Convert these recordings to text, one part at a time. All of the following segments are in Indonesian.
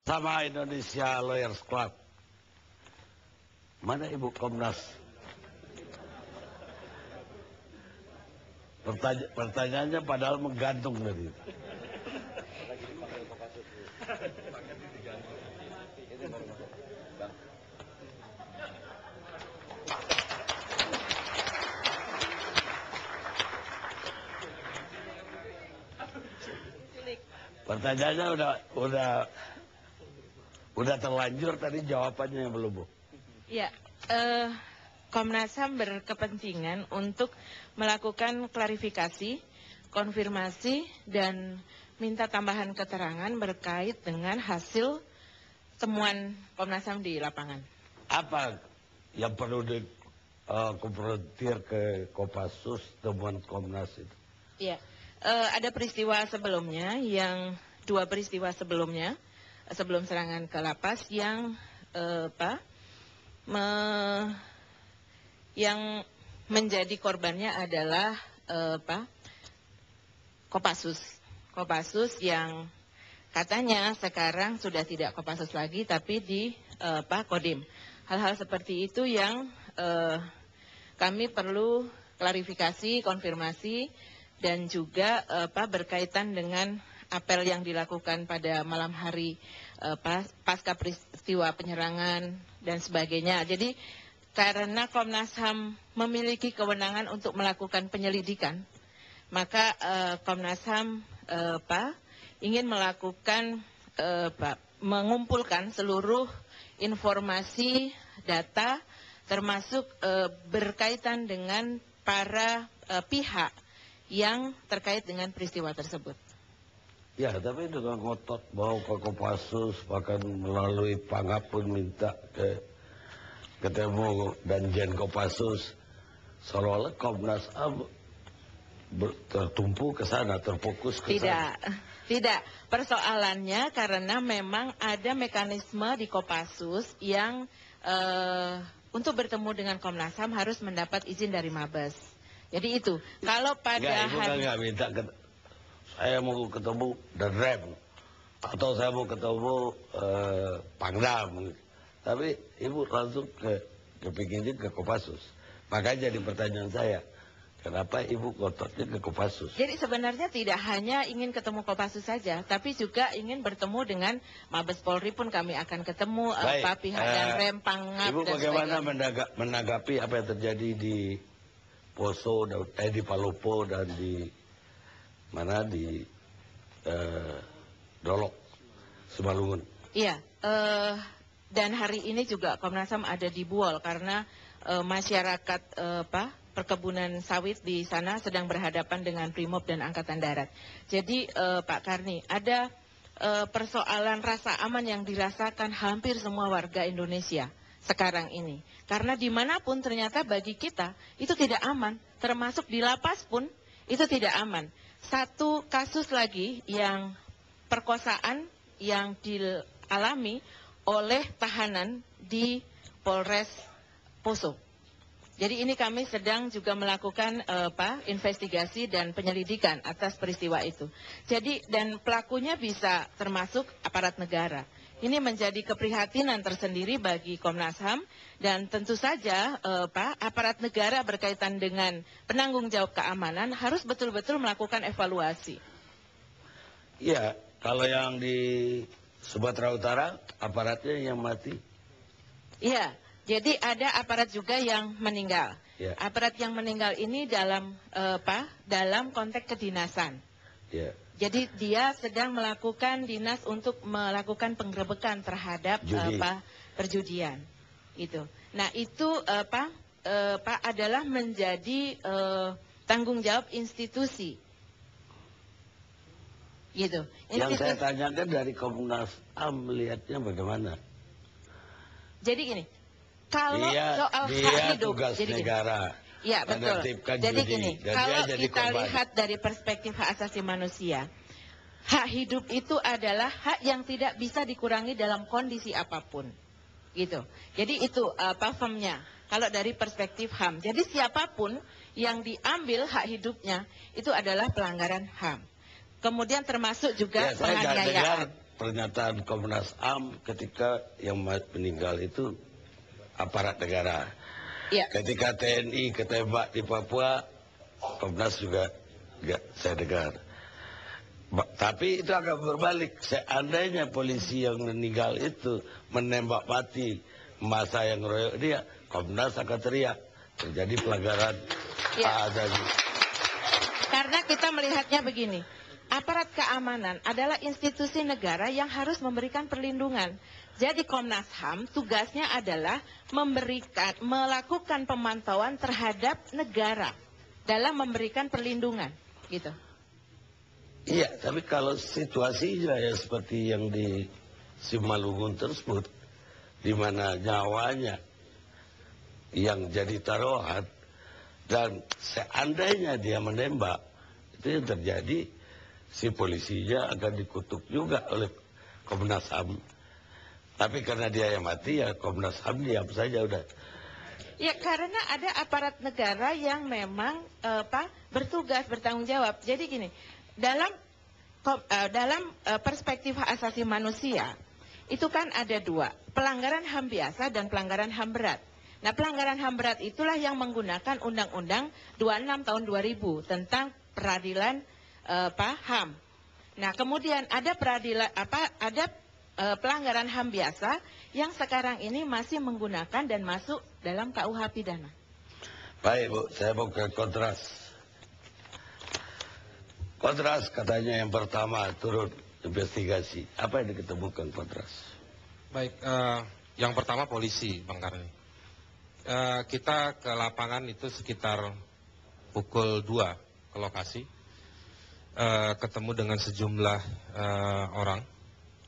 sama Indonesia Lawyers Club. Mana Ibu Komnas? Pertanyaannya padahal menggantung tadi. Pertanyaannya udah terlanjur tadi, jawabannya yang belum, Bu. Ya, Komnas HAM berkepentingan untuk melakukan klarifikasi, konfirmasi, dan minta tambahan keterangan berkait dengan hasil temuan Komnas HAM di lapangan. Apa yang perlu dikonfrontir ke Kopassus temuan Komnas itu? Iya, ada peristiwa sebelumnya, dua peristiwa sebelumnya, sebelum serangan ke lapas yang yang menjadi korbannya adalah Kopassus yang katanya sekarang sudah tidak Kopassus lagi tapi di Kodim. Hal-hal seperti itu yang kami perlu klarifikasi, konfirmasi, dan juga berkaitan dengan apel yang dilakukan pada malam hari pasca peristiwa penyerangan dan sebagainya. Jadi karena Komnas HAM memiliki kewenangan untuk melakukan penyelidikan, maka Komnas HAM ingin melakukan mengumpulkan seluruh informasi, data, termasuk berkaitan dengan para pihak yang terkait dengan peristiwa tersebut. Ya, tapi dengan ngotot mau ke Kopassus, bahkan melalui Pangap pun minta ketemu Danjen Kopassus, seolah-olah Komnas HAM tertumpu ke sana, terfokus ke sana. Tidak. Persoalannya karena memang ada mekanisme di Kopassus yang untuk bertemu dengan Komnas HAM harus mendapat izin dari Mabes. Jadi itu. Kalau pada Ibu kan nggak minta saya mau ketemu Danrem atau saya mau ketemu Pangdam, tapi Ibu langsung kepinginnya ke Kopassus. Makanya jadi pertanyaan saya, kenapa Ibu ngototnya ke Kopassus? Jadi sebenarnya tidak hanya ingin ketemu Kopassus saja, tapi juga ingin bertemu dengan Mabes Polri pun kami akan ketemu, pihak Danrem, Pangap, Ibu dan bagaimana sebagainya. menanggapi apa yang terjadi di Poso, di Palopo, dan di Dolok, Simalungun? Iya, dan hari ini juga Komnas HAM ada di Buol karena masyarakat perkebunan sawit di sana sedang berhadapan dengan Brimob dan Angkatan Darat. Jadi Pak Karni, ada persoalan rasa aman yang dirasakan hampir semua warga Indonesia sekarang ini. Karena dimanapun ternyata bagi kita itu tidak aman, termasuk di lapas pun itu tidak aman. Satu kasus lagi yang perkosaan yang dialami oleh tahanan di Polres Poso. Jadi ini kami sedang juga melakukan investigasi dan penyelidikan atas peristiwa itu. Jadi dan pelakunya bisa termasuk aparat negara. Ini menjadi keprihatinan tersendiri bagi Komnas HAM dan tentu saja aparat negara berkaitan dengan penanggung jawab keamanan harus betul-betul melakukan evaluasi. Iya, kalau yang di Sumatera Utara aparatnya yang mati. Iya. Jadi ada aparat juga yang meninggal. Ya. Aparat yang meninggal ini dalam dalam konteks kedinasan. Ya. Jadi dia sedang melakukan dinas untuk melakukan penggerebekan terhadap perjudian. Itu. Nah itu adalah menjadi tanggung jawab institusi. Gitu. Yang saya tanyakan dari Komnas HAM melihatnya bagaimana? Jadi gini. Kalau soal hak hidup, tugas jadi negara. Ya betul. Jadi gini, kalau kita lihat dari perspektif hak asasi manusia, hak hidup itu adalah hak yang tidak bisa dikurangi dalam kondisi apapun, gitu. Jadi itu paham-nya. Kalau dari perspektif HAM, jadi siapapun yang diambil hak hidupnya itu adalah pelanggaran HAM. Kemudian termasuk juga penganiayaan. pernyataan Komnas HAM ketika yang meninggal itu aparat negara. Ya. Ketika TNI ketembak di Papua, Komnas juga saya dengar. Tapi itu agak berbalik. Seandainya polisi yang meninggal itu menembak mati massa yang royok dia, Komnas akan teriak terjadi pelanggaran hak asasi. Karena kita melihatnya begini, aparat keamanan adalah institusi negara yang harus memberikan perlindungan. Jadi Komnas HAM tugasnya adalah melakukan pemantauan terhadap negara dalam memberikan perlindungan, gitu. Iya, tapi kalau situasinya ya seperti yang di Simalungun tersebut, di mana nyawanya yang jadi taruhan, dan seandainya dia menembak, itu yang terjadi, si polisinya akan dikutuk juga oleh Komnas HAM. Tapi karena dia yang mati, ya Komnas HAM diam saja udah. Ya, karena ada aparat negara yang memang bertugas, bertanggung jawab. Jadi gini, dalam perspektif hak asasi manusia, itu kan ada dua, pelanggaran HAM biasa dan pelanggaran HAM berat. Nah, pelanggaran HAM berat itulah yang menggunakan Undang-Undang 26 tahun 2000 tentang peradilan HAM. Nah, kemudian ada pelanggaran HAM biasa yang sekarang ini masih menggunakan dan masuk dalam KUH pidana. Baik Bu, saya mau ke kontras. Kontras katanya yang pertama turun investigasi. Apa yang diketemukan kontras? Baik, yang pertama polisi, Bang Karni. Kita ke lapangan itu sekitar pukul 2 ke lokasi. Ketemu dengan sejumlah orang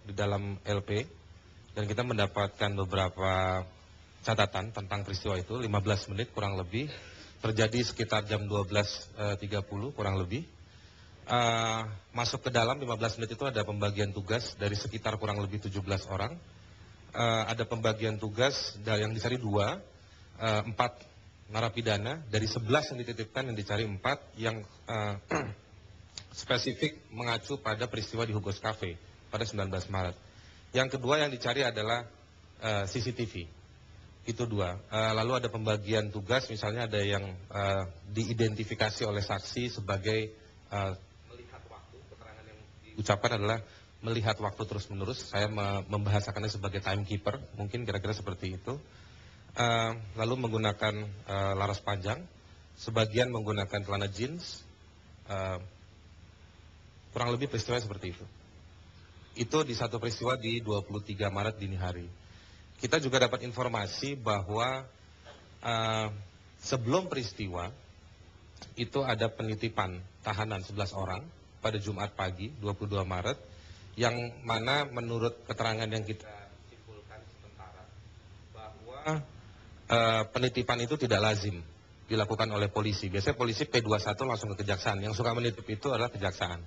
di dalam LP. Dan kita mendapatkan beberapa catatan tentang peristiwa itu, 15 menit kurang lebih. Terjadi sekitar jam 12.30 kurang lebih. Masuk ke dalam 15 menit itu ada pembagian tugas dari sekitar kurang lebih 17 orang. Ada pembagian tugas yang dicari 4 narapidana, dari 11 yang dititipkan yang dicari 4 yang spesifik mengacu pada peristiwa di Hugos Cafe pada 19 Maret. Yang kedua yang dicari adalah CCTV. Itu 2. Lalu ada pembagian tugas, misalnya ada yang diidentifikasi oleh saksi sebagai melihat waktu. Keterangan yang diucapkan adalah melihat waktu terus-menerus. Saya membahasakannya sebagai timekeeper, mungkin kira-kira seperti itu. Lalu menggunakan laras panjang, sebagian menggunakan celana jeans, kurang lebih peristiwa seperti itu. Itu di satu peristiwa di 23 Maret dini hari. Kita juga dapat informasi bahwa sebelum peristiwa itu ada penitipan tahanan 11 orang pada Jumat pagi 22 Maret, yang mana menurut keterangan yang kita simpulkan sementara bahwa penitipan itu tidak lazim dilakukan oleh polisi. Biasanya polisi P21 langsung ke kejaksaan. Yang suka menitip itu adalah kejaksaan.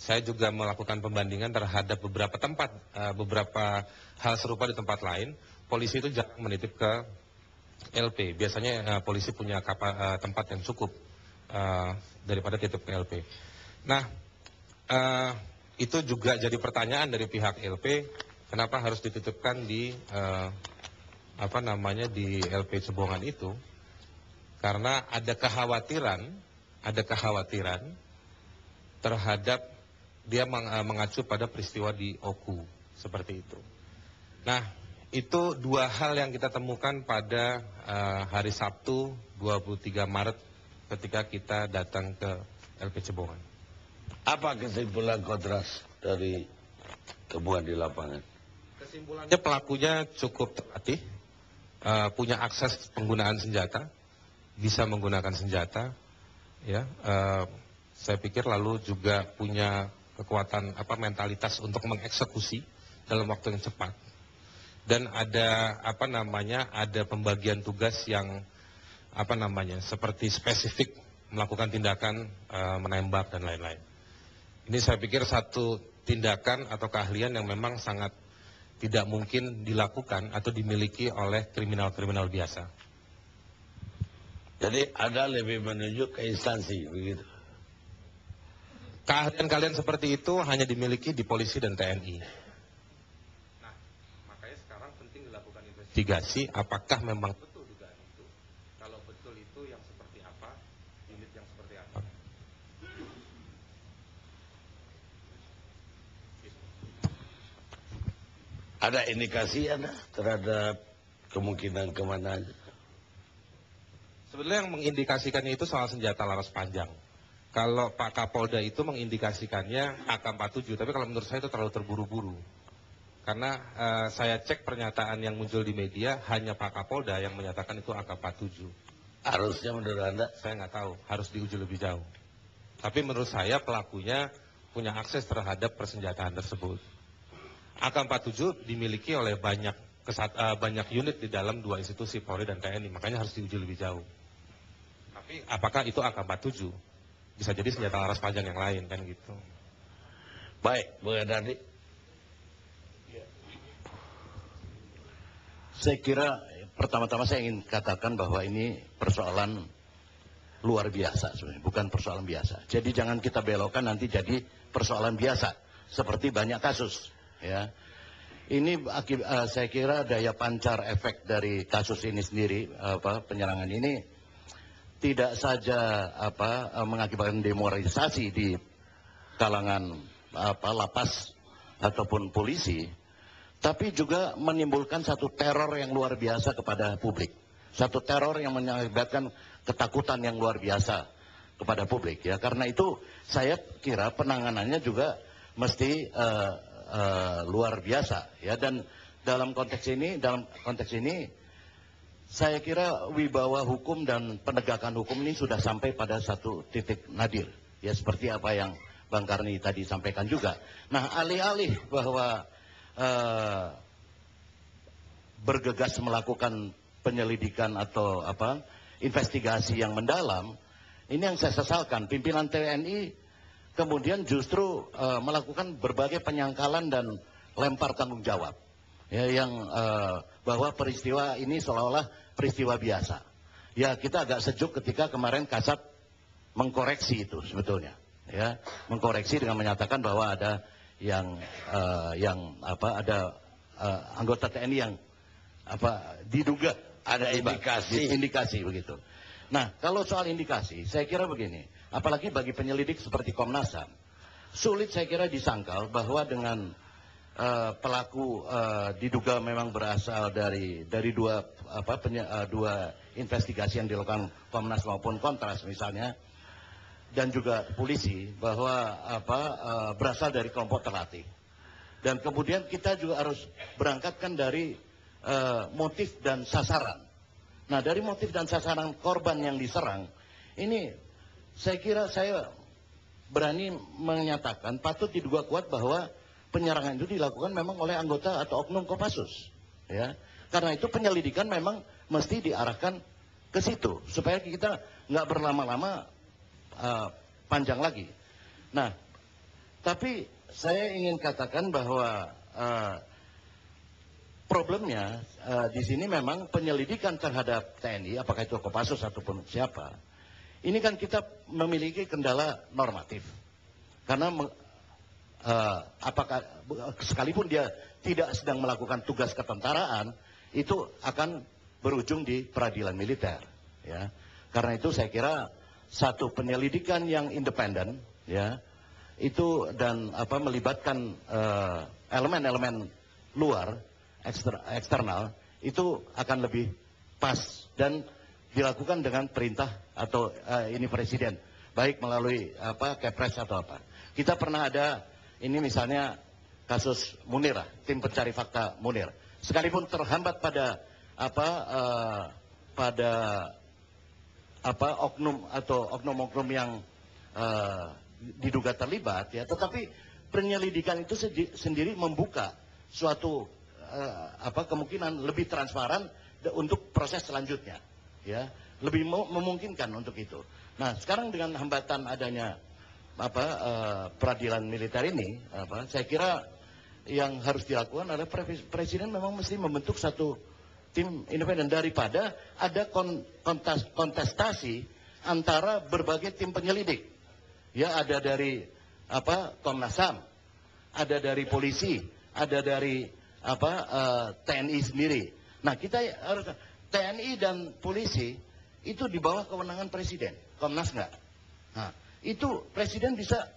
Saya juga melakukan pembandingan terhadap beberapa tempat, beberapa hal serupa di tempat lain. Polisi itu jarang menitip ke LP. Biasanya polisi punya tempat yang cukup daripada titip ke LP. Nah, itu juga jadi pertanyaan dari pihak LP, kenapa harus dititipkan di di LP Cebongan itu? Karena ada kekhawatiran terhadap dia mengacu pada peristiwa di Oku, seperti itu. Nah, itu 2 hal yang kita temukan pada hari Sabtu 23 Maret ketika kita datang ke LP Cebongan. Apa kesimpulan kontras dari temuan di lapangan? Kesimpulannya pelakunya cukup terlatih, punya akses penggunaan senjata, bisa menggunakan senjata, ya. Saya pikir lalu juga punya kekuatan mentalitas untuk mengeksekusi dalam waktu yang cepat. Dan ada ada pembagian tugas yang seperti spesifik melakukan tindakan menembak dan lain-lain. Ini saya pikir satu tindakan atau keahlian yang memang sangat tidak mungkin dilakukan atau dimiliki oleh kriminal-kriminal biasa. Jadi Anda lebih menunjuk ke instansi, begitu? Keahlian kalian seperti itu hanya dimiliki di polisi dan TNI. sekarang penting dilakukan investigasi apakah memang betul dugaan itu. Kalau betul itu yang seperti apa, unit yang seperti apa. Ada indikasi Anda terhadap kemungkinan kemana? Sebenarnya yang mengindikasikannya itu soal senjata laras panjang. Kalau Pak Kapolda itu mengindikasikannya AK-47, tapi kalau menurut saya itu terlalu terburu-buru. Karena saya cek pernyataan yang muncul di media, hanya Pak Kapolda yang menyatakan itu AK-47. Harusnya menurut Anda? Saya nggak tahu, harus diuji lebih jauh. Tapi menurut saya pelakunya punya akses terhadap persenjataan tersebut. AK-47 dimiliki oleh banyak unit di dalam dua institusi, Polri dan TNI, makanya harus diuji lebih jauh. Tapi apakah itu AK-47? Bisa jadi senjata laras panjang yang lain, kan gitu. Baik, Bu Endardi. Saya kira pertama-tama saya ingin katakan bahwa ini persoalan luar biasa sebenarnya, bukan persoalan biasa. Jadi jangan kita belokkan nanti jadi persoalan biasa seperti banyak kasus, ya. Ini saya kira daya pancar efek dari kasus ini sendiri, penyerangan ini tidak saja mengakibatkan demoralisasi di kalangan lapas ataupun polisi, tapi juga menimbulkan satu teror yang luar biasa kepada publik. Satu teror yang mengakibatkan ketakutan yang luar biasa kepada publik, ya. Karena itu saya kira penanganannya juga mesti luar biasa, ya. Dan dalam konteks ini saya kira wibawa hukum dan penegakan hukum ini sudah sampai pada satu titik nadir, ya, seperti apa yang Bang Karni tadi sampaikan juga. Nah, alih-alih bahwa bergegas melakukan penyelidikan atau investigasi yang mendalam, ini yang saya sesalkan, pimpinan TNI kemudian justru melakukan berbagai penyangkalan dan lempar tanggung jawab, ya, yang bahwa peristiwa ini seolah-olah peristiwa biasa. Ya, kita agak sejuk ketika kemarin Kasat mengkoreksi itu sebetulnya, ya, mengkoreksi dengan menyatakan bahwa ada ada anggota TNI yang diduga ada indikasi begitu. Nah, kalau soal indikasi, saya kira begini, apalagi bagi penyelidik seperti Komnas HAM, sulit saya kira disangkal bahwa dengan pelaku diduga memang berasal dari dua investigasi yang dilakukan Komnas maupun Kontras misalnya, dan juga polisi, bahwa berasal dari kelompok terlatih. Dan kemudian kita juga harus berangkatkan dari motif dan sasaran. Nah, dari motif dan sasaran korban yang diserang, ini saya kira saya berani menyatakan patut diduga kuat bahwa penyerangan itu dilakukan memang oleh anggota atau oknum Kopassus, ya. Karena itu penyelidikan memang mesti diarahkan ke situ supaya kita nggak berlama-lama panjang lagi. Nah, tapi saya ingin katakan bahwa problemnya di sini memang penyelidikan terhadap TNI, apakah itu Kopassus ataupun siapa, ini kan kita memiliki kendala normatif. Karena apakah sekalipun dia tidak sedang melakukan tugas ketentaraan, itu akan berujung di peradilan militer, ya. Karena itu saya kira satu penyelidikan yang independen, ya, itu dan melibatkan elemen-elemen luar eksternal itu akan lebih pas dan dilakukan dengan perintah atau ini presiden, baik melalui Kepres atau apa. Kita pernah ada ini misalnya kasus Munir, tim pencari fakta Munir, sekalipun terhambat pada oknum atau oknum-oknum yang diduga terlibat, ya, tetapi penyelidikan itu sendiri membuka suatu kemungkinan lebih transparan untuk proses selanjutnya, ya, lebih memungkinkan untuk itu. Nah, sekarang dengan hambatan adanya peradilan militer ini, saya kira yang harus dilakukan adalah presiden memang mesti membentuk satu tim independen daripada ada kontestasi antara berbagai tim penyelidik, ya, ada dari Komnas HAM, ada dari polisi, ada dari TNI sendiri. Nah, kita harus TNI dan polisi itu di bawah kewenangan presiden. Komnas enggak. Nah, itu presiden bisa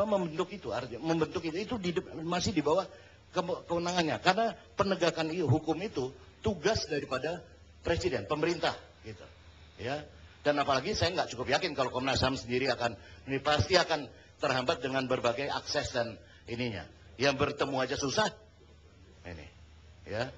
membentuk itu, artinya membentuk itu masih di bawah kewenangannya. Karena penegakan hukum itu tugas daripada presiden, pemerintah, gitu. Ya. Dan apalagi saya nggak cukup yakin kalau Komnas HAM sendiri ini pasti akan terhambat dengan berbagai akses dan ininya. Yang bertemu aja susah. Ini, ya.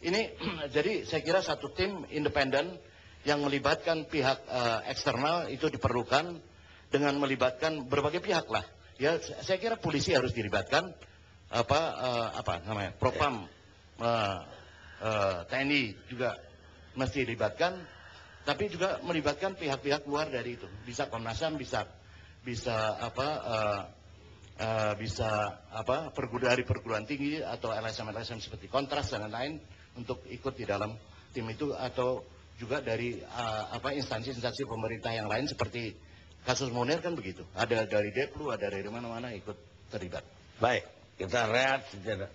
Ini jadi saya kira satu tim independen yang melibatkan pihak eksternal itu diperlukan dengan melibatkan berbagai pihak lah. Ya, saya kira polisi harus dilibatkan, Propam, TNI juga mesti dilibatkan. Tapi juga melibatkan pihak-pihak luar dari itu. Bisa Komnas HAM, bisa perguruan tinggi atau LSM seperti Kontras dan lain-lain untuk ikut di dalam tim itu, atau juga dari instansi-instansi pemerintah yang lain seperti kasus Munir kan begitu. Ada dari Deplu, ada dari mana-mana ikut terlibat. Baik, kita rehat sejenak.